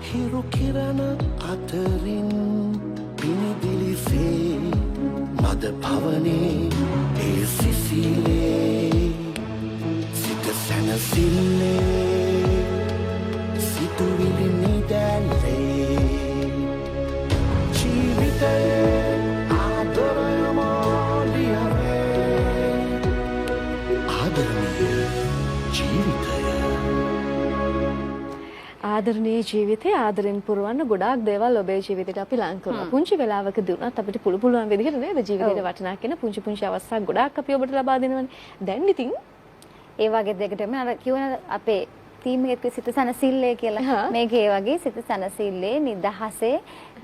හිරු කිරණ අතරින් පිනිදිලිසේ මද පවනේ ඒ සිසිලේ සිත සැනසිල්ලේ සිතුවිලි නිදැල්ලේ ජීවිතයේ ආදරයමෝලියවේ ආදරණීය ජීවිතය ආදරණීය ජීවිතේ ආදරෙන් පුරවන්න ගොඩාක් දේවල් ඔබේ ජීවිතේට අපි ලං කරනවා. පුංචි වෙලාවකදී උනත් අපිට පුළුවන් විදිහට නේද ජීවිතේට වටිනා කියන පුංචි පුංචි අවස්ථා ගොඩාක් අපි ඔබට ලබා දෙනවනේ. දැන් ඉතින් ඒ වගේ දෙයකටම අර කියවන අපේ තීම් එකේ සිත සනසිල්ලේ කියලා. මේක ඒ වගේ සිත සනසිල්ලේ නිදහසේ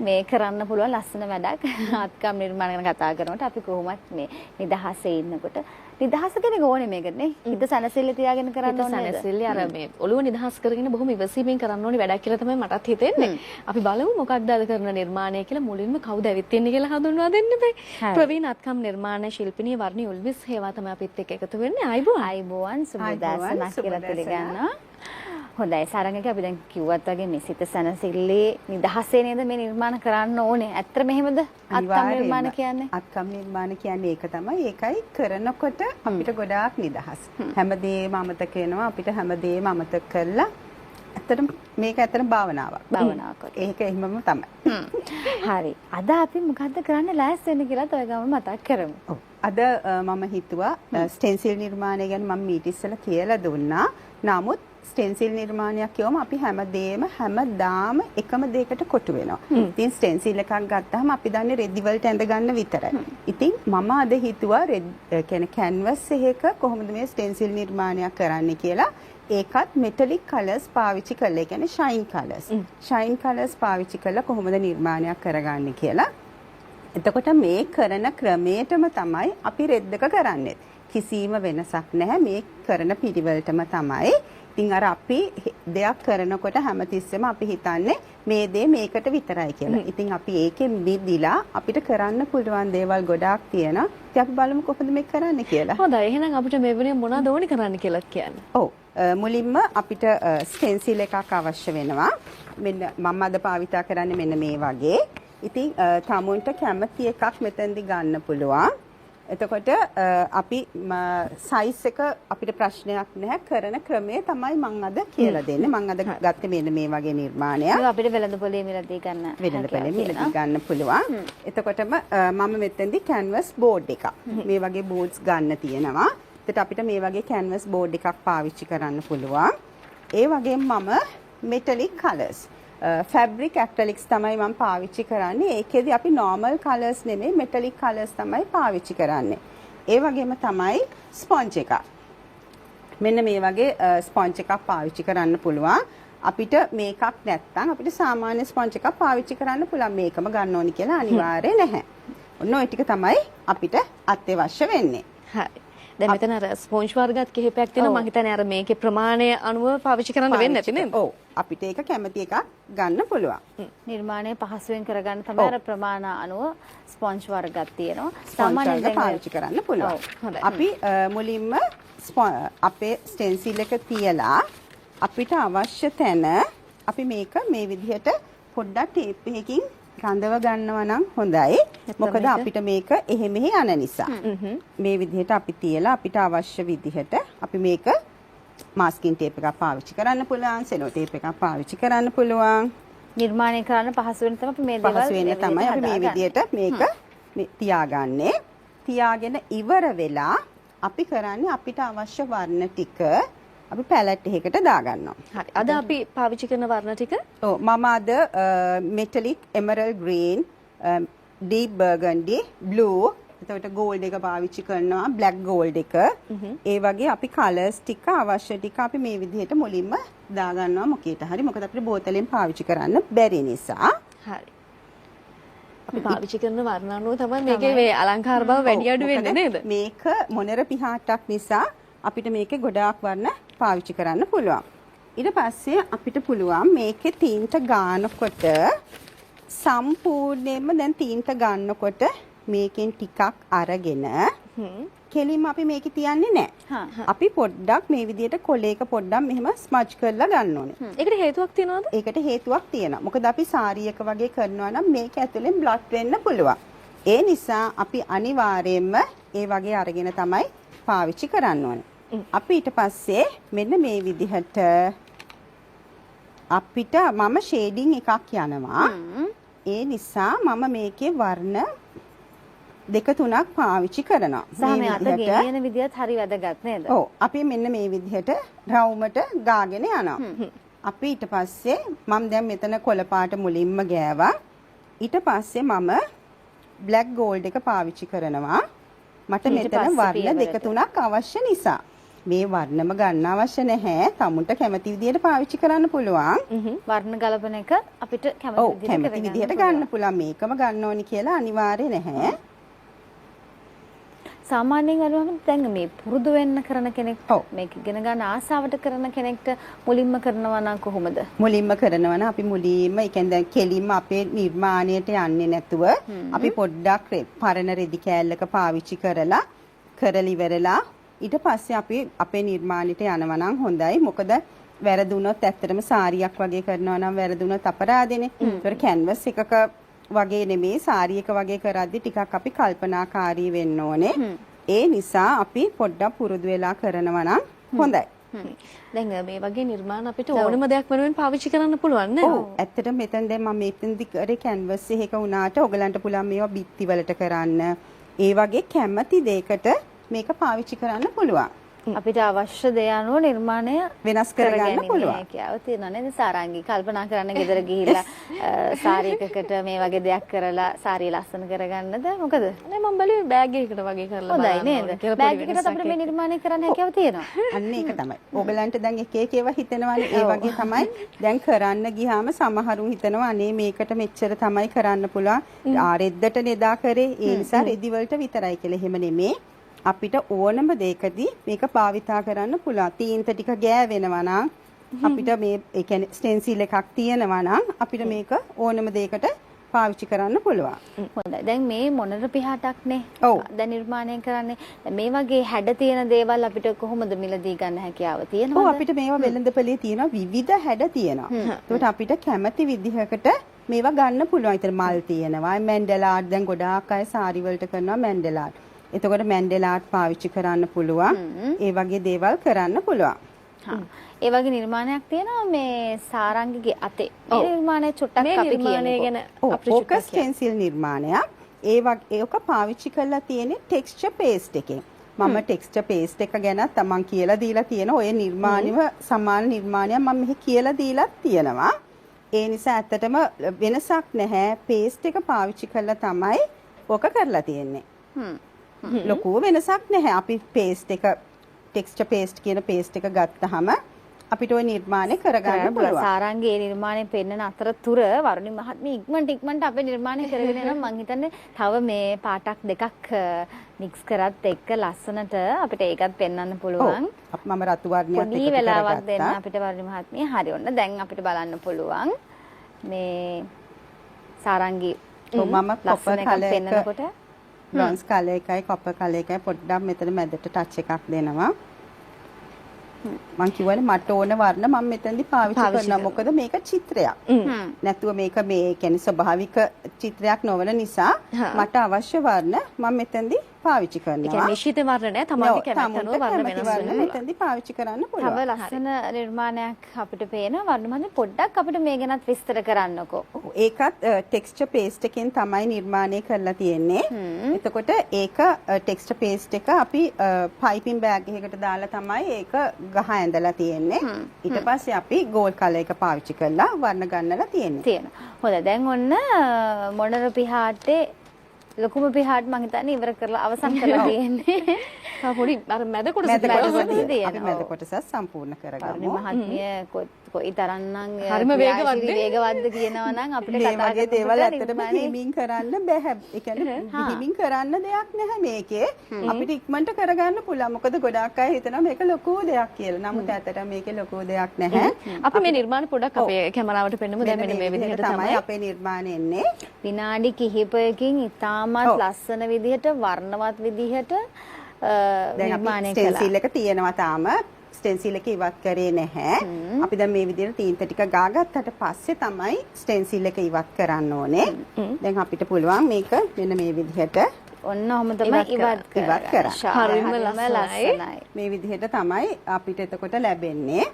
මේ කරන්න පුළුවන් ලස්සන වැඩක්. ආත්කම් නිර්මාණ ගැන කතා කරනකොට අපි කොහොමත් මේ නිදහසේ ඉන්නකොට නිදහස කෙනෙක් ඕනේ මේකට නේ. හිත සනසිල්ලේ තියාගෙන කරන්න ඕනේ නේද? සනසිල්ලේ අර මේ ඔළුව නිදහස් කරගෙන බොහොම ඉවසීමෙන් කරන්න ඕනේ වැඩක් කියලා තමයි මටත් හිතෙන්නේ. අපි බලමු මොකක්ද අද කරන නිර්මාණය කියලා. මුලින්ම කවුද ඇවිත් ඉන්නේ කියලා හඳුන්වා දෙන්න බෑ. ප්‍රවීණ අත්කම් නිර්මාණ ශිල්පිනිය වර්ණි උල්විස් හේවා තමයි අපිත් එක්ක එකතු වෙන්නේ. ආයිබෝවන් සුබදාසනා කියලා පිළිගන්නවා. හොඳයි සාරංගක අපි දැන් කිව්වත් වගේ මේ සිත සනසිල්ලේ නිදහසේ නේද මේ නිර්මාණ කරන්න ඕනේ. ඇත්තටම එහෙමද? අත්කම් නිර්මාණ කියන්නේ? අත්කම් නිර්මාණ කියන්නේ ඒක තමයි. ඒකයි කරනකොට අපිට ගොඩාක් නිදහස්. හැමදේම අමතක වෙනවා. අපිට හැමදේම අමතක කරලා ඇත්තටම මේක ඇත්තටම භාවනාවක්. භාවනාවක්. ඒක එහෙමම තමයි. හරි. අද අපි මොකද්ද කරන්න ලෑස්ති වෙන්නේ කියලා ඔය ගම මතක් කරමු. ඔව්. අද මම හිතුවා ස්ටෙන්සිල් නිර්මාණය ගැන මම මීට ඉස්සෙල්ලා කියලා දුන්නා. නමුත් ස්ටෙන්සිල් නිර්මාණයක් කියවම අපි හැමදාම එකම දෙයකට කොටු වෙනවා. ඉතින් ස්ටෙන්සිල් එකක් ගත්තාම අපි දන්නේ රෙදි වලට ඇඳ ගන්න විතරයි. ඉතින් මම අද හිතුවා කියන්නේ කැන්වස් එකක කොහොමද මේ ස්ටෙන්සිල් නිර්මාණයක් කරන්නේ කියලා. ඒකත් මෙටලික් කලර්ස් පාවිච්චි කරලා, ඒ කියන්නේ ෂයින් කලර්ස්. ෂයින් කලර්ස් පාවිච්චි කරලා කොහොමද නිර්මාණයක් කරගන්නේ කියලා. එතකොට මේ කරන ක්‍රමයටම තමයි අපි රෙද්දක කරන්නේ. කිසිම වෙනසක් නැහැ. මේ කරන පිළිවෙලටම තමයි. ඉතින් අර අපි දෙයක් කරනකොට හැමතිස්සෙම අපි හිතන්නේ මේ දේ මේකට විතරයි කියලා. ඉතින් අපි ඒකෙන් මිදිලා අපිට කරන්න පුළුවන් දේවල් ගොඩාක් තියෙනවා. ඉතින් අපි බලමු කොහොමද මේක කරන්න කියලා. හොඳයි. එහෙනම් අපිට මේ වෙනින් මොනවද ඕනි කරන්න කියලා කියන්න. ඔව්. මුලින්ම අපිට ස්ටෙන්සිල් එකක් අවශ්‍ය වෙනවා. මෙන්න මම අද භාවිතා කරන්නේ මෙන්න මේ වගේ. ඉතින් තමුන්ට කැමති එකක් මෙතෙන්දි ගන්න පුළුවන්. එතකොට අපි සයිස් එක අපිට ප්‍රශ්නයක් නැහැ. කරන ක්‍රමය තමයි මම අද කියලා දෙන්නේ. මම අද ගත්තේ මෙන්න මේ වගේ නිර්මාණයක්. ඒක අපිට වෙළඳපොලේ මිලදී ගන්න. වෙළඳපොලේ මිලදී ගන්න පුළුවන්. එතකොටම මම මෙතෙන්දි කැන්වස් බෝඩ් එකක්. මේ වගේ බෝඩ්ස් ගන්න තියෙනවා. එතකොට අපිට මේ වගේ කැන්වස් බෝඩ් එකක් පාවිච්චි කරන්න පුළුවන්. ඒ වගේම මම මෙටලික් කලර්ස් ෆැබ්‍රික් ඇක්‍රලික්ස් තමයි මම පාවිච්චි කරන්නේ. ඒකෙදි අපි normal colors නෙමෙයි metallic colors තමයි පාවිච්චි කරන්නේ. ඒ වගේම තමයි ස්පොන්ජ් එකක්. මෙන්න මේ වගේ ස්පොන්ජ් එකක් පාවිච්චි කරන්න පුළුවන්. අපිට මේකක් නැත්නම් අපිට සාමාන්‍ය ස්පොන්ජ් එකක් පාවිච්චි කරන්න පුළුවන්. මේකම ගන්න ඕනි කියලා අනිවාර්ය නැහැ. ඔන්න ඔය ටික තමයි අපිට අත්‍යවශ්‍ය වෙන්නේ. හරි. දැන් මෙතන අර ස්පොන්ජ් වර්ගات කිහිපයක් තියෙනවා. මම හිතන්නේ අර මේකේ ප්‍රමාණය අනුව පාවිච්චි කරන්න වෙන්නේ නැති නේද? ඔව්. අපිට ඒක කැමති එකක් ගන්න පුළුවන්. නිර්මාණය පහසුවෙන් කරගන්න තමයි අර ප්‍රමාණ අනුව ස්පොන්ජ් වර්ගයක් තියෙනවා. සාමාන්‍යයෙන් පාවිච්චි කරන්න පුළුවන්. අපි මුලින්ම අපේ ස්ටෙන්සිල් එක තියලා අපිට අවශ්‍ය තැන අපි මේක මේ විදිහට පොඩ්ඩක් ටේප් එකකින් රඳව ගන්නවා නම් හොඳයි. මොකද අපිට මේක එහෙ මෙහෙ යන නිසා. මේ විදිහට අපි තියලා අපිට අවශ්‍ය විදිහට අපි මේක මාස්කින් ටේප් එකක් පාවිච්චි කරන්න පුළුවන්, සෙලෝ ටේප් එකක් පාවිච්චි කරන්න පුළුවන්. නිර්මාණය කරන්න පහසු වෙන තමයි අපි මේ දේවල් පහසු වෙන තමයි අපි මේ විදිහට මේක තියාගන්නේ. තියාගෙන ඉවර වෙලා අපි කරන්නේ අපිට අවශ්‍ය වර්ණ ටික අපි පැලට් එකකට දාගන්නවා. හරි. අද අපි පාවිච්චි කරන වර්ණ ටික ඔව් මම අද මෙටලික් එමරල්ඩ් ග්‍රීන්, ඩීප් බර්ගන්ඩි, බ්ලූ, එතකොට ගෝල්ඩ් එක පාවිච්චි කරනවා, බ්ලැක් ගෝල්ඩ් එක. ඒ වගේ අපි කලර්ස් ටික අවශ්‍ය ටික අපි මේ විදිහට මුලින්ම දාගන්නවා මොකීට හරි. මොකද අපිට බෝතලෙන් පාවිච්චි කරන්න බැරි නිසා. හරි. අපි පාවිච්චි කරන වර්ණ අනුව තමයි මේකේ මේ අලංකාර බව වැඩි අඩු වෙන්නේ නේද? මේක මොනර පිහාටක් නිසා අපිට මේකේ ගොඩාක් වර්ණ පාවිච්චි කරන්න පුළුවන්. ඊට පස්සේ අපිට පුළුවන් මේකේ තීන්ත ගන්නකොට සම්පූර්ණයෙන්ම දැන් තීන්ත ගන්නකොට මේකෙන් ටිකක් අරගෙන කෙලින්ම අපි මේක තියන්නේ නැහැ. අපි පොඩ්ඩක් මේ විදිහට කොලේක පොඩ්ඩක් මෙහෙම ස්මච් කරලා ගන්න ඕනේ. ඒකට හේතුවක් තියනවද? ඒකට හේතුවක් තියෙනවා. මොකද අපි සාරි එක වගේ කරනවා නම් මේක ඇතුලෙන් බ්ලඩ් වෙන්න පුළුවන්. ඒ නිසා අපි අනිවාර්යයෙන්ම ඒ වගේ අරගෙන තමයි පාවිච්චි කරන්න ඕනේ. අපි ඊට පස්සේ මෙන්න මේ විදිහට අපිට මම ෂේඩින් එකක් යනවා. ඒ නිසා මම මේකේ වර්ණ දෙක තුනක් පාවිච්චි කරනවා. සහ මේ අත ගෙනියන විදියත් හරි වැදගත් නේද? ඔව්. අපි මෙන්න මේ විදිහට රවුමට ගාගෙන යනවා. අපි ඊට පස්සේ මම දැන් මෙතන කොළ පාට මුලින්ම ගෑවා. ඊට පස්සේ මම බ්ලැක් ගෝල්ඩ් එක පාවිච්චි කරනවා. මට මෙතන වර්ණ දෙක තුනක් අවශ්‍ය නිසා. මේ වර්ණම ගන්න අවශ්‍ය නැහැ. තමුන්ට කැමති විදිහට පාවිච්චි කරන්න පුළුවන්. වර්ණ ගලපන එක අපිට කැමති විදිහට ගන්න පුළුවන්. මේකම ගන්න ඕනි කියලා අනිවාර්ය නැහැ. සාමාන්‍යයෙන් අරවම දැන් මේ පුරුදු වෙන්න කරන කෙනෙක් මේක ඉගෙන ගන්න ආසාවට කරන කෙනෙක්ට මුලින්ම කරනවා නම් කොහොමද? මුලින්ම කරනවා නම් අපි මුලින්ම ඒ කියන්නේ දැන් කෙලින්ම අපේ නිර්මාණයට යන්නේ නැතුව අපි පොඩ්ඩක් පරණ රෙදි කෑල්ලක පාවිච්චි කරලා ඉවරලා ඊට පස්සේ අපි අපේ නිර්මාණයට යනවා නම් හොඳයි. මොකද වැරදුනොත් ඇත්තටම සාරියක් වගේ කරනවා නම් වැරදුනොත් අපරාධෙනේ. ඒතර කැන්වස් එකක වගේ නෙමේ සාරි එක වගේ කරද්දි ටිකක් අපි කල්පනාකාරී වෙන්න ඕනේ. ඒ නිසා අපි පොඩ්ඩක් පුරුදු වෙලා කරනවා නම් හොඳයි. දැන් මේ වගේ නිර්මාණ අපිට ඕනම දෙයක් වෙනුවෙන් පාවිච්චි කරන්න පුළුවන් නේ? ඔව්. ඇත්තටම මෙතන දැන් මම මෙතනදි කරේ කැන්වස් එකක වුණාට ඔයගලන්ට පුළුවන් මේවා බිත්ති වලට කරන්න. ඒ වගේ කැමති දෙයකට මේක පාවිච්චි කරන්න පුළුවන්. අපිට අවශ්‍ය දේ අනුව නිර්මාණය වෙනස් කරගන්න පුළුවන්. හැකියාව තියෙනවා නේද? සාරංගි කල්පනා කරන්න ගෙදර ගිහිල්ලා සාරි එකකට මේ වගේ දෙයක් කරලා සාරිය ලස්සන කරගන්නද? මොකද? නේ මම බැලුවේ බෑග් එකකට වගේ කරලා හොඳයි නේද? බෑග් එකකට අපිට මේ නිර්මාණය කරන්න හැකියාව තියෙනවා. අන්න ඒක තමයි. ඕගලන්ට දැන් එක එක ඒවා හිතනවානේ. ඒ වගේ තමයි දැන් කරන්න ගියාම සමහරුන් හිතනවා අනේ මේකට මෙච්චර තමයි කරන්න පුළුවන්. ආරෙද්දට නෙදා කරේ. ඒ නිසා රෙදි වලට විතරයි කියලා. එහෙම නෙමේ. අපිට ඕනම දෙයකදී මේක භාවිතා කරන්න පුළුවන්. තීන්ත ටික ගෑවෙනවා නම් අපිට මේ ඒ කියන්නේ ස්ටෙන්සිල් එකක් තියෙනවා නම් අපිට මේක ඕනම දෙයකට පාවිච්චි කරන්න පුළුවන්. හොඳයි. දැන් මේ මොනර පිහාටක්නේ. දැන් නිර්මාණය කරන්නේ. මේ වගේ හැඩ තියෙන දේවල් අපිට කොහොමද මිලදී ගන්න හැකියාව තියෙනවද? ඔව් අපිට මේවා වෙළඳපොලේ තියෙනවා විවිධ හැඩ තියෙනවා. ඒකට අපිට කැමති විදිහකට මේවා ගන්න පුළුවන්. ඊතර මල් තියෙනවා. මැන්ඩලා ආර්ට් දැන් ගොඩාක් අය සාරි වලට කරනවා මැන්ඩලා ආර්ට්. එතකොට මැන්ඩලා ආර්ට් පාවිච්චි කරන්න පුළුවන්. ඒ වගේ දේවල් කරන්න පුළුවන්. ඒ වගේ නිර්මාණයක් තියෙනවා මේ සාරංගිගේ අතේ. මේ නිර්මාණය චුට්ටක් අපි ගැන ඕක ස්ටෙන්සිල් නිර්මාණයක්. ඒ වගේ ඒක පාවිච්චි කරලා තියෙන්නේ ටෙක්ස්චර් පේස්ට් එකෙන්. මම ටෙක්ස්චර් පේස්ට් එක ගැන තමන් කියලා දීලා තියෙන ඔය නිර්මාණෙම සමාන නිර්මාණයක් මම මෙහි කියලා දීලා තියෙනවා. ඒ නිසා ඇත්තටම වෙනසක් නැහැ. පේස්ට් එක පාවිච්චි කරලා තමයි ඕක කරලා තියෙන්නේ. ලොකු වෙනසක් නැහැ. අපි පේස්ට් එක ටෙක්ස්චර් පේස්ට් කියන පේස්ට් එක ගත්තාම අපිට ওই නිර්මාණය කරගන්න පුළුවන්. සාරංගයේ නිර්මාණය පෙන්වන අතරතුර වරුණි මහත්මිය ඉක්මනට අපේ නිර්මාණය කරගෙන යනවා. මම හිතන්නේ තව මේ පාටක් දෙකක් මික්ස් කරත් එක්ක ලස්සනට අපිට ඒකත් පෙන්වන්න පුළුවන්. මම රතු වර්ණයක් එකතු කරගත්තා. වෙලාවක් දෙන්න අපිට වරුණි මහත්මිය. හරි ඔන්න දැන් අපිට බලන්න පුළුවන් මේ සාරංගි මම කොපර් කලර් එක බ්‍රොන්ස් කලර් එකයි කොපර් කලර් එකයි පොඩ්ඩක් මෙතන මැදට ටච් එකක් දෙනවා. මං කියවනේ මට ඕන වර්ණ මම මෙතනදී පාවිච්චි කරනවා. මොකද මේක චිත්‍රයක්. නැතුව මේක මේ කියන්නේ ස්වභාවික චිත්‍රයක් නොවන නිසා මට අවශ්‍ය වර්ණ මම මෙතනදී පාවිච්චි කරනවා. ඒ කියන්නේ නිශ්චිත වර්ණ නෑ. තමන්ගේ කැමැත්ත අනුව වර්ණ වෙනස් වෙනවා. මෙතනදී පාවිච්චි කරන්න පුළුවන්. තව ලස්සන නිර්මාණයක් අපිට පේනවා. වර්ණ මන්ද පොඩ්ඩක් අපිට මේ ගැනත් විස්තර කරන්නකෝ. ඒකත් ටෙක්ස්චර් පේස්ට් එකෙන් තමයි නිර්මාණය කරලා තියෙන්නේ. එතකොට ඒක ටෙක්ස්චර් පේස්ට් එක අපි පයිපින් බෑග් එකකට දාලා තමයි ඒක ගහ ඇඳලා තියෙන්නේ. ඊට පස්සේ අපි ගෝල්ඩ් කලර් එක පාවිච්චි කරලා වර්ණ ගන්නලා තියෙන්නේ. හොඳයි. දැන් ඔන්න මොනර පිහාටේ ලොකුම පිහාට මම හිතන්නේ ඉවර කරලා අවසන් කරලා තියෙන්නේ. පොඩි අර මැද කොටස තියෙනවා. අපි මැද කොටස සම්පූර්ණ කරගමු. මහත්මිය කොයි තරම්නම් හරිම වේගවත්ද කියනවා නම් අපිට කතා කරලා දේවල් ඇත්තටම හිමින් කරන්න බෑ. ඒ කියන්නේ හිමින් කරන්න දෙයක් නැහැ මේකේ. අපිට ඉක්මනට කරගන්න පුළුවන්. මොකද ගොඩාක් අය හිතනවා මේක ලොකු දෙයක් කියලා. නමුත් ඇත්තටම මේකේ ලොකු දෙයක් නැහැ. අපි මේ නිර්මාණ පොඩ්ඩක් අපේ කැමරාවට පෙන්නමු. දැන් මෙන්න මේ විදිහට තමයි අපේ නිර්මාණය එන්නේ. විනාඩි කිහිපයකින් ඉතාමත් ලස්සන විදිහට වර්ණවත් විදිහට නිර්මාණය ස්ටෙන්සිල් කළා. එක තියෙනවා තාම ස්ටෙන්සිල් එක ඉවත් කරේ නැහැ. අපි දැන් මේ විදිහට තීන්ත ටික ගාගත්තට පස්සේ තමයි ස්ටෙන්සිල් එක ඉවත් කරන්න ඕනේ. දැන් අපිට පුළුවන් මේක මෙන්න මේ විදිහට ඔන්න ඔහොම තමයි ඉවත් කරන්න. හරිම ලස්සනයි. මේ විදිහට තමයි අපිට එතකොට ලැබෙන්නේ.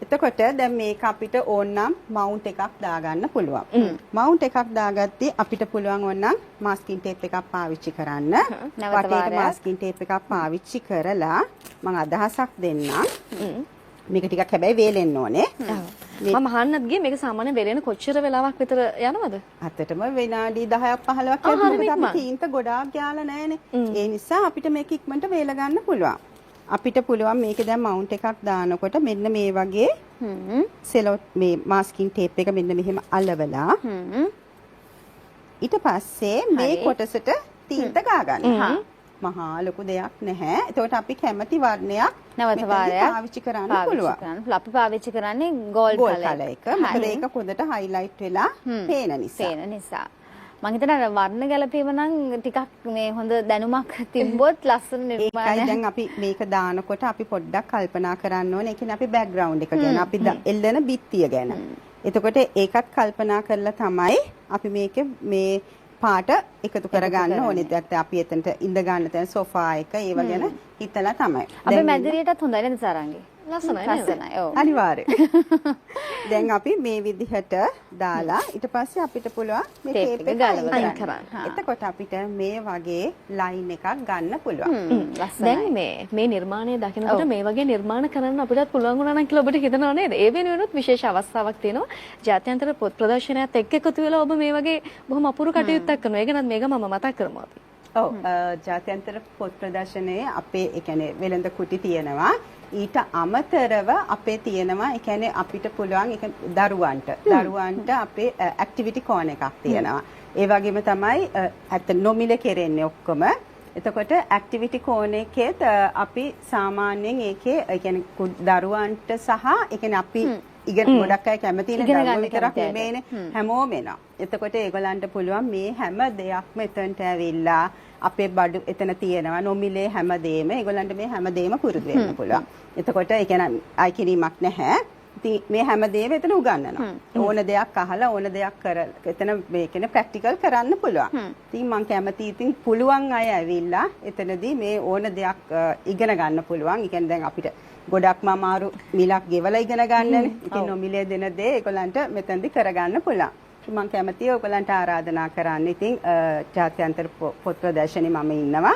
එතකොට දැන් මේක අපිට ඕනනම් මවුන්ට් එකක් දාගන්න පුළුවන්. මවුන්ට් එකක් දාගත්තී අපිට පුළුවන් ඕනනම් මාස්කින් ටේප් එකක් පාවිච්චි කරන්න. වටේට මාස්කින් ටේප් එකක් පාවිච්චි කරලා මම අදහසක් දෙන්නම්. මේක ටිකක් හැබැයි වේලෙන්න ඕනේ. මම අහන්නත් ගියේ මේක සාමාන්‍ය වෙලෙන කොච්චර වෙලාවක් විතර යනවද? අතටම විනාඩි 10ක් 15ක් යනකොට අපි තීන්ත ගොඩාක් ගාලා නැහනේ. ඒ නිසා අපිට මේක ඉක්මනට වේල ගන්න පුළුවන්. අපිට පුළුවන් මේක දැන් මවුන්ට් එකක් දානකොට මෙන්න මේ වගේ සෙලෝ මේ මාස්කින් ටේප් එක මෙන්න මෙහෙම අලවලා ඊට පස්සේ මේ කොටසට තීන්ත ගා ගන්න. මහා ලොකු දෙයක් නැහැ. එතකොට අපි කැමති වර්ණයක් නැවත වාරයක් පාවිච්චි කරන්න පුළුවන්. අපි පාවිච්චි කරන්නේ ගෝල්ඩ් කලර් එක. මොකද ඒක හොඳට හයිලයිට් වෙලා පේන නිසා. මම හිතනවා වර්ණ ගැලපීම නම් ටිකක් මේ හොඳ දැනුමක් තිබ්බොත් ලස්සන නිර්මාණයක්. ඒකයි දැන් අපි මේක දානකොට අපි පොඩ්ඩක් කල්පනා කරන්න ඕනේ. ඒ කියන්නේ අපි බෑග්ග්‍රවුන්ඩ් එක ගැන, අපි එල්ලන බිත්තිය ගැන. එතකොට ඒකත් කල්පනා කරලා තමයි අපි මේකේ මේ පාට එකතු කරගන්න ඕනේ. දැන් අපි එතනට ඉඳ ගන්න තැන සෝෆා එක ඒව ගැන හිතලා තමයි. අපි මැදිරියටත් හොඳයි නේද සාරංගේ? ලස්සනයි. ඔව්. අනිවාර්යයෙන්. දැන් අපි මේ විදිහට දාලා ඊට පස්සේ අපිට පුළුවන් මේ ටේප් එක අයින් කරන්න. එතකොට අපිට මේ වගේ ලයින් එකක් ගන්න පුළුවන්. දැන් මේ නිර්මාණය දකිනකොට මේ වගේ නිර්මාණ කරන්න අපිටත් පුළුවන් වුණා නම් කියලා ඔබට හිතනව නේද? ඒ වෙනුවෙනුත් විශේෂ අවස්ථාවක් තියෙනවා. ජාත්‍යන්තර පොත් ප්‍රදර්ශනයත් එක්ක එකතු වෙලා ඔබ මේ වගේ බොහොම අපූර්ව කටයුත්තක් කරනවා. ඒක නම් මේක මම මතක් කරමු අපි. ඔව් ජාත්‍යන්තර පොත් ප්‍රදර්ශනයේ අපේ ඒ කියන්නේ වෙළඳ කුටි තියෙනවා. ඊට අමතරව අපේ තියෙනවා ඒ කියන්නේ අපිට පුළුවන් ඒක දරුවන්ට අපේ ඇක්ටිවිටි කෝන් එකක් තියෙනවා. ඒ වගේම තමයි ඇත්ත නොමිලේ කෙරෙන්නේ ඔක්කොම. එතකොට ඇක්ටිවිටි කෝන් එකේත් අපි සාමාන්‍යයෙන් ඒකේ ඒ කියන්නේ දරුවන්ට සහ ඒ කියන්නේ අපි ඉගෙන ගොඩක් අය කැමති නේ දරුවෝ විතරක් නෙමෙයිනේ හැමෝම එනවා. එතකොට ඒගොල්ලන්ට පුළුවන් මේ හැම දෙයක්ම එතනට ඇවිල්ලා අපේ බඩු එතන තියෙනවා නොමිලේ හැමදේම ඒගොල්ලන්ට මේ හැමදේම පුරුදු වෙන්න පුළුවන්. එතකොට ඒ කියන්නේ අය කිරීමක් නැහැ. ඉතින් මේ හැමදේම එතන උගන්වනවා. ඕන දෙයක් අහලා ඕන දෙයක් කරලා එතන මේ කියන්නේ ප්‍රැක්ටිකල් කරන්න පුළුවන්. ඉතින් මම කැමතියි ඉතින් පුළුවන් අය ඇවිල්ලා එතනදී මේ ඕන දෙයක් ඉගෙන ගන්න පුළුවන්. ඒ කියන්නේ දැන් අපිට ගොඩක්ම අමාරු මිලක් ගෙවලා ඉගෙන ගන්නනේ. ඉතින් නොමිලේ දෙන දේ ඒගොල්ලන්ට මෙතනදී කරගන්න පුළුවන්. මම කැමතියි ඔයගලන්ට ආරාධනා කරන්න. ඉතින් ජාත්‍යන්තර පොත් ප්‍රදර්ශනයේ මම ඉන්නවා.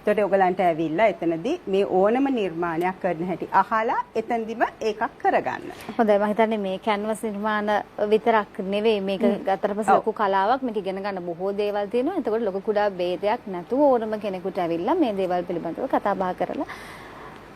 ඒකට ඔයගලන්ට ඇවිල්ලා එතනදී මේ ඕනම නිර්මාණයක් කරන හැටි අහලා එතනදිම ඒකක් කරගන්න. හොඳයි මම හිතන්නේ මේ කැන්වස් නිර්මාණ විතරක් නෙවෙයි මේක ගත්තට පස්සේ ලොකු කලාවක් මේක ඉගෙන ගන්න බොහෝ දේවල් තියෙනවා. එතකොට ලොකු කුඩා ભેදයක් නැතුව ඕනම කෙනෙකුට ඇවිල්ලා මේ දේවල් පිළිබඳව කතා බහ කරලා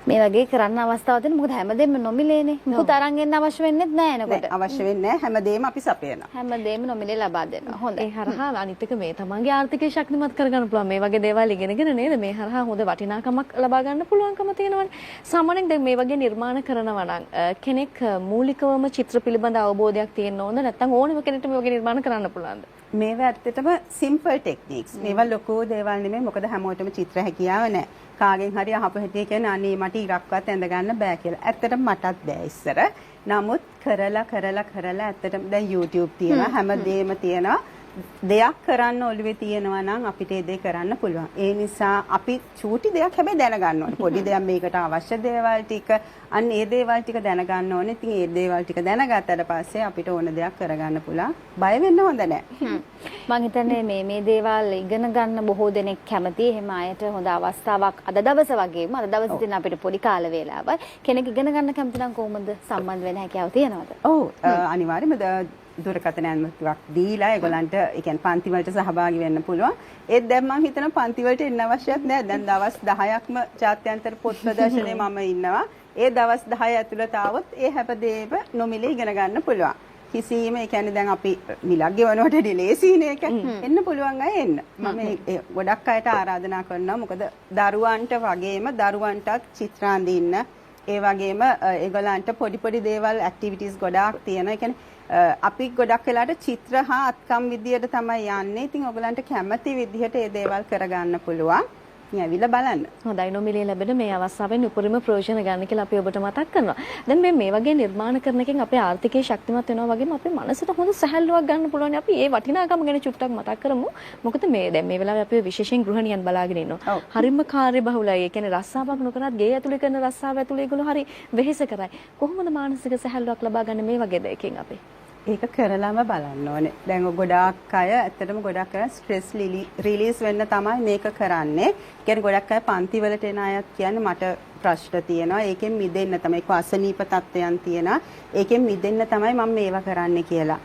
මේ වගේ කරන්න අවස්ථාවක් තියෙනවා. මොකද හැමදේම නොමිලේනේ. මොකද අරන් එන්න අවශ්‍ය වෙන්නේ නැහැ නේද? අවශ්‍ය වෙන්නේ නැහැ. හැමදේම අපි සපයනවා. හැමදේම නොමිලේ ලබා දෙනවා. හොඳයි. ඒ හරහා අනිත් එක මේ තමන්ගේ ආර්ථිකය ශක්තිමත් කරගන්න පුළුවන්. මේ වගේ දේවල් ඉගෙනගෙන නේද? මේ හරහා හොඳ වටිනාකමක් ලබා ගන්න පුළුවන්කම තියෙනවනේ. සාමාන්‍යයෙන් දැන් මේ වගේ නිර්මාණ කරනවා නම් කෙනෙක් මූලිකවම චිත්‍ර පිළිබඳ අවබෝධයක් තියෙන්න ඕනද? නැත්නම් ඕනෙම කෙනෙක්ට මේ වගේ නිර්මාණ කරන්න පුළුවන්ද? මේවා ඇත්තටම සිම්පල් ටෙක්නික්ස්. මේවා ලොකු දේවල් නෙමෙයි. මොකද හැමෝටම චිත්‍ර හැකියාව නැහැ. කාගෙන් හරි අහපු හැටි කියන්නේ අනේ මට ඉරක්වත් ඇඳ ගන්න බෑ කියලා. ඇත්තටම මටත් බෑ ඉස්සර. නමුත් කරලා ඇත්තටම දැන් YouTube තියෙනවා හැමදේම තියෙනවා. දෙයක් කරන්න ඔළුවේ තියෙනවා නම් අපිට ඒ දේ කරන්න පුළුවන්. ඒ නිසා අපි චූටි දෙයක් හැබැයි දැනගන්න ඕනේ. පොඩි දෙයක් මේකට අවශ්‍ය දේවල් ටික අන්න ඒ දේවල් ටික දැනගන්න ඕනේ. ඉතින් ඒ දේවල් ටික දැනගත්තට පස්සේ අපිට ඕන දෙයක් කරගන්න පුළුවන්. බය වෙන්න හොඳ නැහැ. මම හිතන්නේ මේ දේවල් ඉගෙන ගන්න බොහෝ දෙනෙක් කැමති. එහෙම අයට හොඳ අවස්ථාවක් අද දවස වගේම අද දවසේ තියෙන අපිට පොඩි කාල වේලාවක් කෙනෙක් ඉගෙන ගන්න කැමති නම් කොහොමද සම්බන්ධ වෙන්න හැකියාව තියෙනවද? ඔව් අනිවාර්යයෙන්ම දුරකථන ඇමතුමක් දීලා ඒගොල්ලන්ට ඒ කියන්නේ පන්ති වලට සහභාගී වෙන්න පුළුවන්. ඒත් දැන් මම හිතනවා පන්ති වලට එන්න අවශ්‍යත් නැහැ. දැන් දවස් 10ක්ම ජාත්‍යන්තර පොත් ප්‍රදර්ශනයේ මම ඉන්නවා. ඒ දවස් 10 ඇතුළත આવොත් ඒ හැපදේම නොමිලේ ඉගෙන ගන්න පුළුවන්. කිසිම ඒ කියන්නේ දැන් අපි මිලක් ගෙවනකොට ඩිලේසිනේ එක එන්න පුළුවන් අය එන්න. මම ගොඩක් අයට ආරාධනා කරනවා. මොකද දරුවන්ට වගේම දරුවන්ටත් චිත්‍ර අඳින්න ඒ වගේම ඒගොල්ලන්ට පොඩි දේවල් ඇක්ටිවිටීස් ගොඩාක් තියෙනවා. ඒ කියන්නේ අපි ගොඩක් වෙලාට චිත්‍ර හා අත්කම් විදියට තමයි යන්නේ. ඉතින් ඔයගලන්ට කැමති විදිහට මේ දේවල් කරගන්න පුළුවන්. ඉතින් ඇවිල්ලා බලන්න. හොඳයි නොමිලේ ලැබෙන මේ අවස්ථාවෙන් උපරිම ප්‍රයෝජන ගන්න කියලා අපි ඔබට මතක් කරනවා. දැන් මේ වගේ නිර්මාණ කරන එකෙන් අපේ ආර්ථිකය ශක්තිමත් වෙනවා වගේම අපේ මනසට හොඳ සැහැල්ලුවක් ගන්න පුළුවන්. අපි ඒ වටිනාකම ගැන චුට්ටක් මතක් කරමු. මොකද මේ දැන් මේ වෙලාවේ අපි විශේෂයෙන් ගෘහණියන් බලාගෙන ඉන්නවා. හරිම කාර්යබහුලයි. ඒ කියන්නේ රස්සාවක් නොකරත් ගේ ඇතුලේ කරන රස්සාව ඇතුලේ ඒගොල්ලෝ හරි වෙහෙස කරයි. කොහොමද මානසික සැහැල්ලුවක් ලබා ගන්න මේ වගේ දෙයකින් අපි? ඒක කරලාම බලන්න ඕනේ. දැන් ගොඩාක් අය ඇත්තටම ගොඩක් අය ස්ට්‍රෙස් රිලීස් වෙන්න තමයි මේක කරන්නේ. කියන්නේ ගොඩක් අය පන්ති වලට එන අයත් කියන්නේ මට ප්‍රශ්න තියෙනවා. ඒකෙන් මිදෙන්න තමයි අසනීප තත්ත්වයන් තියෙනවා. ඒකෙන් මිදෙන්න තමයි මම මේවා කරන්නේ කියලා.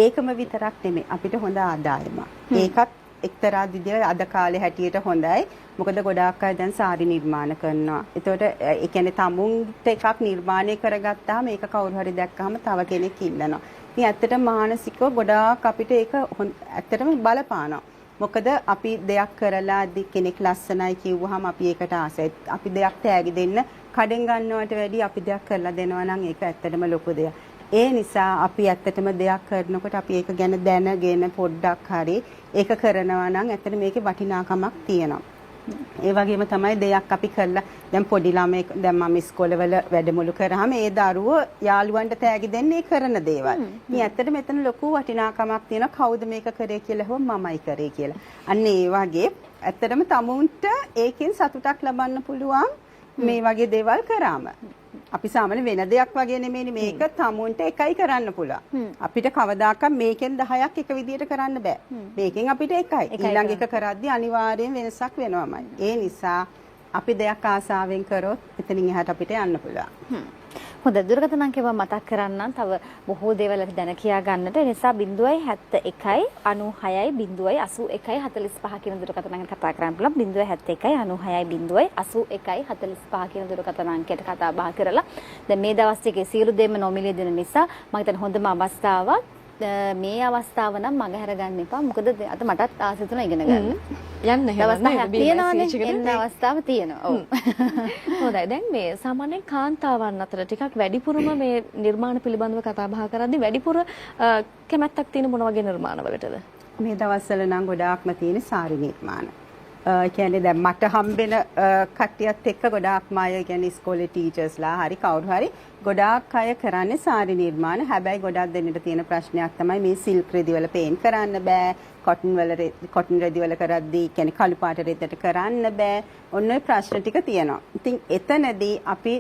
ඒකම විතරක් නෙමෙයි අපිට හොඳ ආදායමක්. ඒකත් එක්තරා විදිහට අද කාලේ හැටියට හොඳයි. මොකද ගොඩාක් අය දැන් සාරි නිර්මාණ කරනවා. ඒතකොට ඒ කියන්නේ තමුන්ට එකක් නිර්මාණය කරගත්තාම ඒක කවුරු හරි දැක්කම තව කෙනෙක් ඉල්ලනවා. ඉතින් ඇත්තටම මානසිකව ගොඩාක් අපිට ඒක ඇත්තටම බලපානවා. මොකද අපි දෙයක් කරලා කෙනෙක් ලස්සනයි කිව්වහම අපි ඒකට ආසයි. අපි දෙයක් තෑගි දෙන්න කඩෙන් ගන්නවට වැඩිය අපි දෙයක් කරලා දෙනවා නම් ඒක ඇත්තටම ලොකු දෙයක්. ඒ නිසා අපි ඇත්තටම දෙයක් කරනකොට අපි ඒක ගැන දැනගෙන පොඩ්ඩක් හරි ඒක කරනවා නම් ඇත්තට මේකේ වටිනාකමක් තියෙනවා. ඒ වගේම තමයි දෙයක් අපි කරලා දැන් පොඩි ළමයෙක් දැන් මම ඉස්කෝලවල වැඩමුළු කරාම ඒ දරුවෝ යාළුවන්ට තෑගි දෙන්නේ කරන දේවල්. ඉතින් ඇත්තට මෙතන ලොකු වටිනාකමක් තියෙනවා කවුද මේක කරේ කියලා හොම මමයි කරේ කියලා. අන්න ඒ වගේ ඇත්තටම තමුන්ට ඒකෙන් සතුටක් ලබන්න පුළුවන් මේ වගේ දේවල් කරාම. අපි සාමාන්‍ය වෙන දෙයක් වගේ නෙමෙයි මේක තමුන්ට එකයි කරන්න පුළුවන්. අපිට කවදාකවත් මේකෙන් 10ක් එක විදියට කරන්න බෑ. මේකෙන් අපිට එකයි. ඊළඟ එක කරද්දී අනිවාර්යෙන් වෙනසක් වෙනවමයි. ඒ නිසා අපි දෙයක් ආසාවෙන් කරොත් එතනින් එහාට අපිට යන්න පුළුවන්. හොඳ දුරකථන අංකය මතක් කරන්න තව බොහෝ දේවල් අපි දැන කියා ගන්නට. ඒ නිසා 071 96 081 45 කියන දුරකථන අංකයට කතා කරන්න පුළුවන්. 071 96 081 45 කියන දුරකථන අංකයට කතා බහ කරලා දැන් මේ දවස් ටිකේ සියලු දේම නොමිලේ දෙන නිසා මම හිතන්නේ හොඳම අවස්ථාවක්. මේ අවස්ථාව නම් මග හැර ගන්න එපා. මොකද අද මටත් ආස හිතුණා ඉගෙන ගන්න. යන්න තියෙනවානේ. එන්න අවස්ථාව තියෙනවා. ඔව්. හොඳයි. දැන් මේ සාමාන්‍යයෙන් කාන්තාවන් අතර ටිකක් වැඩිපුරම මේ නිර්මාණ පිළිබඳව කතා බහ කරද්දී වැඩිපුර කැමැත්තක් තියෙන මොන වගේ නිර්මාණවලටද? මේ දවස්වල නම් ගොඩාක්ම තියෙන සාරි නිර්මාණ. කියන්නේ දැන් මට හම්බෙන කට්ටියත් එක්ක ගොඩාක්ම අය කියන්නේ ඉස්කෝලේ ටීචර්ස්ලා හරි කවුරු හරි ගොඩාක් අය කරන්නේ සාරි නිර්මාණ. හැබැයි ගොඩක් දෙන්නට තියෙන ප්‍රශ්නයක් තමයි මේ සිල්ක් රෙදි වල පේන් කරන්න බෑ. කොටන් රෙදි වල කරද්දී කියන්නේ කළු පාට රෙද්දට කරන්න බෑ. ඔන්න ඔය ප්‍රශ්න ටික තියෙනවා. ඉතින් එතනදී අපි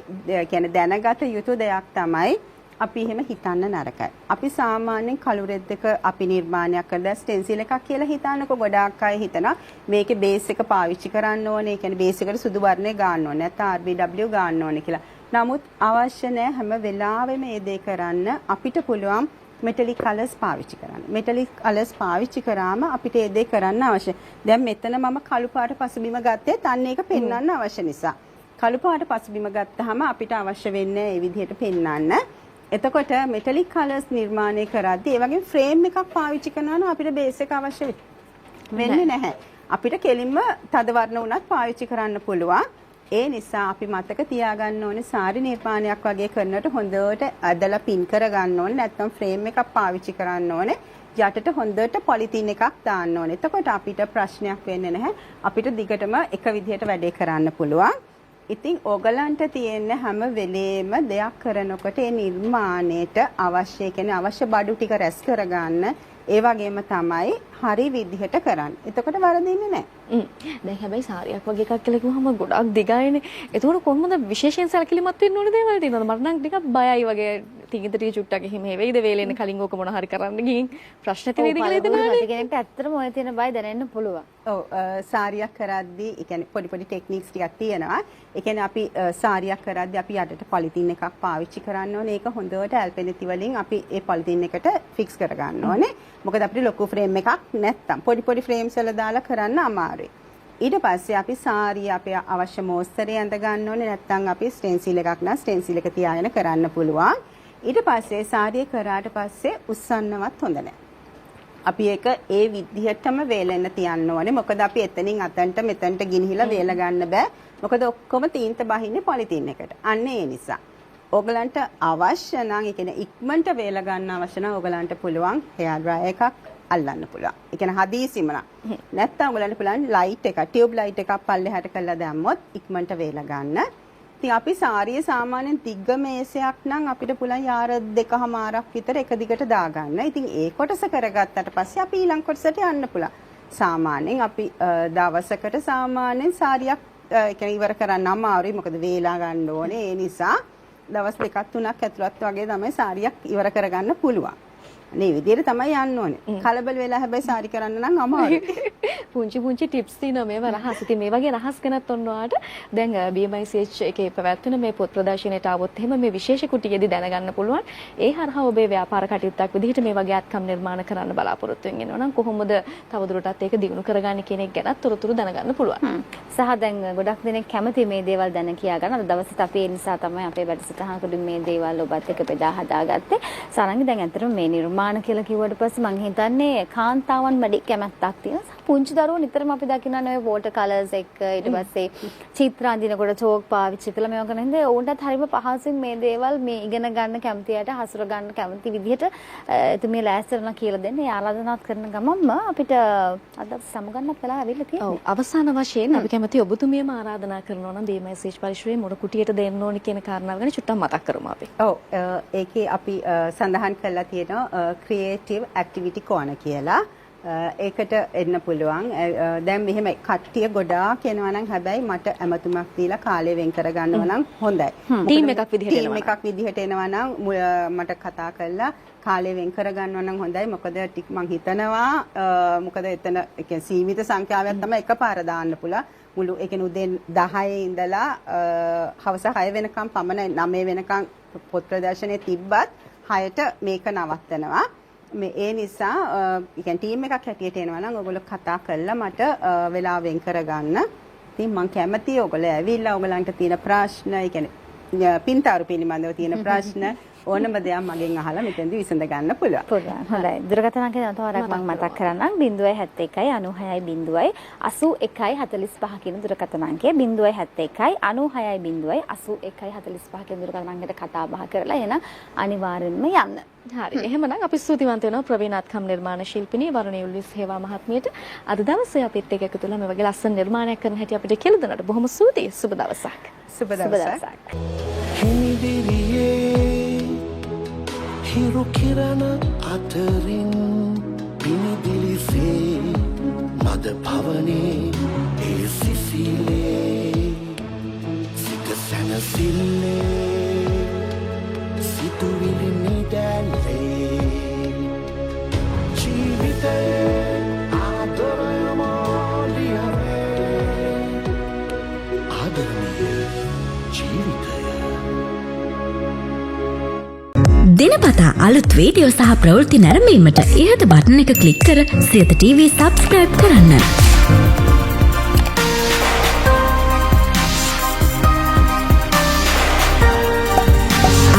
කියන්නේ දැනගත යුතු දෙයක් තමයි අපි එහෙම හිතන්න නරකයි. අපි සාමාන්‍යයෙන් කළු රෙද්දක අපි නිර්මාණයක් කරලා ස්ටෙන්සිල් එකක් කියලා හිතනකො ගොඩාක් අය හිතනවා මේකේ බේස් එක පාවිච්චි කරන්න ඕනේ. ඒ කියන්නේ බේස් එකට සුදු වර්ණය ගන්න ඕනේ. නැත්නම් RBW ගන්න ඕනේ කියලා. නමුත් අවශ්‍ය නැහැ හැම වෙලාවෙම මේ දේ කරන්න. අපිට පුළුවන් මෙටලික් කලර්ස් පාවිච්චි කරන්න. මෙටලික් කලර්ස් පාවිච්චි කරාම අපිට ඒ දේ කරන්න අවශ්‍ය. දැන් මෙතන මම කළු පාට පසුබිම ගත්තේ අන්න ඒක පෙන්වන්න අවශ්‍ය නිසා. කළු පාට පසුබිම ගත්තාම අපිට අවශ්‍ය වෙන්නේ ඒ විදිහට පෙන්වන්න. එතකොට මෙටලික් කලර්ස් නිර්මාණය කරද්දී ඒ වගේ ෆ්‍රේම් එකක් පාවිච්චි කරනවා නම් අපිට බේස් එක අවශ්‍ය වෙන්නේ නැහැ. අපිට කෙලින්ම තද වර්ණ උනත් පාවිච්චි කරන්න පුළුවන්. ඒ නිසා අපි මතක තියාගන්න ඕනේ සාරි නිර්මාණයක් වගේ කරනකොට හොඳට ඇදලා පින් කරගන්න ඕනේ. නැත්නම් ෆ්‍රේම් එකක් පාවිච්චි කරන්න ඕනේ. යටට හොඳට පොලිතින් එකක් දාන්න ඕනේ. එතකොට අපිට ප්‍රශ්නයක් වෙන්නේ නැහැ. අපිට දිගටම එක විදිහට වැඩේ කරන්න පුළුවන්. ඉතින් ඕගලන්ට තියෙන හැම වෙලේම දෙයක් කරනකොට ඒ නිර්මාණයට අවශ්‍ය කියන්නේ අවශ්‍ය බඩු ටික රැස් කරගන්න ඒ වගේම තමයි හරි විදිහට කරන්න. එතකොට වරදින්නේ නැහැ. දැන් හැබැයි සාරියක් වගේ එකක් කියලා කිව්වම ගොඩක් දිගයිනේ. ඒතකොට කොහොමද විශේෂයෙන් සැලකිලිමත් වෙන්න ඕන දේවල් තියෙනවද? මට නම් ටිකක් බයයි වගේ ටික චුට්ටක් එහෙම වෙයිද වේලෙන්න කලින් ඕක මොන හරි කරන්න ගිහින් ප්‍රශ්න තියෙයිද කියලා හිතනවානේ. කෙනෙක්ට ඇත්තටම ඔය තියෙන බය දැනෙන්න පුළුවන්. ඔව් සාරියක් කරද්දී ඒ කියන්නේ පොඩි ටෙක්නික්ස් ටිකක් තියෙනවා. ඒ කියන්නේ අපි සාරියක් කරද්දී අපි යටට පොලිතින් එකක් පාවිච්චි කරන්න ඕනේ. ඒක හොඳට ඇල්පෙනෙති වලින් අපි ඒ පොලිතින් එකට ෆික්ස් කරගන්න ඕනේ. මොකද අපිට ලොකු ෆ්‍රේම් එකක් නැත්තම් පොඩි ෆ්‍රේම්ස් වල දාලා කරන්න අමාරුයි. ඊට පස්සේ අපි සාරිය අපේ අවශ්‍ය මෝස්තරේ ඇඳ ගන්න ඕනේ. නැත්තම් අපි ස්ටෙන්සිල් එකක් නම් ස්ටෙන්සිල් එක තියාගෙන කරන්න පුළුවන්. ඊට පස්සේ සාරිය කරාට පස්සේ උස්සන්නවත් හොඳ නැහැ. අපි ඒක ඒ විදිහටම වේලෙන්න තියන්න ඕනේ. මොකද අපි එතනින් අතන්ට මෙතනට ගිනිහිලා වේල ගන්න බෑ. මොකද ඔක්කොම තීන්ත බහින්නේ පොලිතින් එකට. අන්න ඒ නිසා. ඔයගලන්ට අවශ්‍ය නම් ඒ කියන්නේ ඉක්මනට වේල ගන්න අවශ්‍ය නම් ඔයගලන්ට පුළුවන් hair dryer එකක් අල්ලන්න පුළුවන්. ඒ කියන්නේ හදිසියෙම නම්. නැත්නම් ඔයගලන්ට පුළුවන් ලයිට් එක, ටියුබ් ලයිට් එකක් පල්ලෙහාට කරලා දැම්මොත් ඉක්මනට වේල ගන්න. ඉතින් අපි සාරියේ සාමාන්‍යයෙන් දිග්ග මේසයක් නම් අපිට පුළුවන් යාර 2කමාරක් විතර එක දිගට දාගන්න. ඉතින් ඒ කොටස කරගත්තට පස්සේ අපි ඊළඟ කොටසට යන්න පුළුවන්. සාමාන්‍යයෙන් අපි දවසකට සාමාන්‍යයෙන් සාරියක් ඒ කියන්නේ ඉවර කරන්න අමාරුයි. මොකද වේලා ගන්න ඕනේ. ඒ නිසා දවස් 2-3ක් ඇතුළත් වගේ තමයි සාරියක් ඉවර කරගන්න පුළුවන්. මේ විදිහට තමයි යන්න ඕනේ. කලබල වෙලා හැබැයි සාරි කරන්න නම් අමාරුයි. පුංචි ටිප්ස් තියෙනවා මේවා රහස්. ඉතින් මේ වගේ රහස් ගැනත් ඔන්නවාට දැන් BMICH එකේ පැවැත්වෙන මේ පොත් ප්‍රදර්ශනයට આવොත් එහෙම මේ විශේෂ කුටියේදී දැනගන්න පුළුවන්. ඒ හරහා ඔබේ ව්‍යාපාර කටයුත්තක් විදිහට මේ වගේ අත්කම් නිර්මාණ කරන්න බලාපොරොත්තු වෙනවා නම් කොහොමද තවදුරටත් ඒක දියුණු කරගන්නේ කියන එක ගැනත් තොරතුරු දැනගන්න පුළුවන්. සහ දැන් ගොඩක් දෙනෙක් කැමති මේ දේවල් දැන කියා ගන්න. අද දවසේත් අපි ඒ නිසා තමයි අපේ වැඩසටහනකදී මේ දේවල් ඔබත් එක්ක බෙදා හදාගත්තේ. සාරංගි දැන් ඇත්තටම මේ නිර්මාණ කියලා කිව්වට පස්සේ මම හිතන්නේ කාන්තාවන් වැඩි කැමැත්තක් තියෙනවා. පුංචි දරුවෝ නිතරම අපි දකින්නනේ ඔය වෝටර් කලර්ස් එක ඊට පස්සේ චිත්‍ර අඳිනකොට චෝක් පාවිච්චි කළා මේවා කරන හින්දා ඕන්ටත් හරිම පහසුවෙන් මේ දේවල් මේ ඉගෙන ගන්න කැමතියට හසුර ගන්න කැමති විදිහට එතුමිය ලෑස්ති වෙනවා කියලා දෙන්නේ. ආරාධනාත් කරන ගමන්ම අපිට අද සමුගන්නත් වෙලා ඇවිල්ලා තියෙනවා. ඔව් අවසාන වශයෙන් අපි කැමති ඔබතුමියම ආරාධනා කරනවා නම් BMICH පරිශ්‍රයේ මොන කුටියට දෙන්න ඕනි කියන කාරණාව ගැන චුට්ටක් මතක් කරමු අපි. ඔව් ඒකේ අපි සඳහන් කරලා තියෙනවා ක්‍රියේටිව් ඇක්ටිවිටි කෝන කියලා. ඒකට එන්න පුළුවන්. දැන් මෙහෙම කට්ටිය ගොඩාක් එනවා නම් හැබැයි මට ඇමතුමක් දීලා කාලය වෙන් කරගන්නවා නම් හොඳයි. ටීම් එකක් විදිහට එනවා නම් මට කතා කරලා කාලය වෙන් කරගන්නවා නම් හොඳයි. මොකද ටික මං හිතනවා මොකද එතන සීමිත සංඛ්‍යාවක් තමයි එකපාර දාන්න පුළුවන්. මුළු ඒ කියන්නේ උදේ 10 ඉඳලා හවස 6 වෙනකම් පමණ 9 වෙනකම් පොත් ප්‍රදර්ශනයේ තිබ්බත් 6ට මේක නවත්තනවා. මේ ඒ නිසා يعني ටීම් එකක් හැටියට එනවා නම් ඔයගොල්ලෝ කතා කරලා මට වෙලාව වෙන් කරගන්න. ඉතින් මම කැමතියි ඔයගොල්ලෝ ඇවිල්ලා ඔයගලන්ට තියෙන ප්‍රශ්න, ඒ කියන්නේ පින්තාරු පිළිබඳව තියෙන ප්‍රශ්න ඕනම දෙයක් මගෙන් අහලා මෙතෙන්දී විසඳ ගන්න පුළුවන්. පුළුවන්. හොඳයි. දුරකථන අංකය තවරක් මම මතක් කරන්නම් 071 96 81 45 කියන දුරකථන අංකය 071 96 81 45 කියන දුරකථන අංකයට කතා බහ කරලා එන අනිවාර්යෙන්ම යන්න. හරි. එහෙමනම් අපි ස්තුතිවන්ත වෙනවා ප්‍රවීණ අත්කම් නිර්මාණ ශිල්පිනී වරුණී උල්විස් හේවා මහත්මියට. අද දවසේ අපිත් එක්ක එකතු වෙලා මේ වගේ ලස්සන නිර්මාණයක් කරන හැටි අපිට කියලා දුන්නාට බොහොම ස්තුතියි. සුබ දවසක්. සුබ දවසක්. හිරු කිරණ අතරින් පිනිදිලිසේ මද පවනේ ඒ සිසිලේ සිත සැනසිල්ලේ සිතුවිලි නිදැල්ලේ ජීවිතයේ ආදරයමෝලියවේ ආදරණීය ජීවිතය. දිනපතා අලුත් වීඩියෝ සහ ප්‍රවෘත්ති නැරඹීමට ඉහත බටන් එක ක්ලික් කර සියත TV subscribe කරන්න.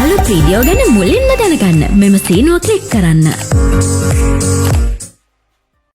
අලුත් වීඩියෝ ගැන මුලින්ම දැනගන්න මෙම සීනුව ක්ලික් කරන්න.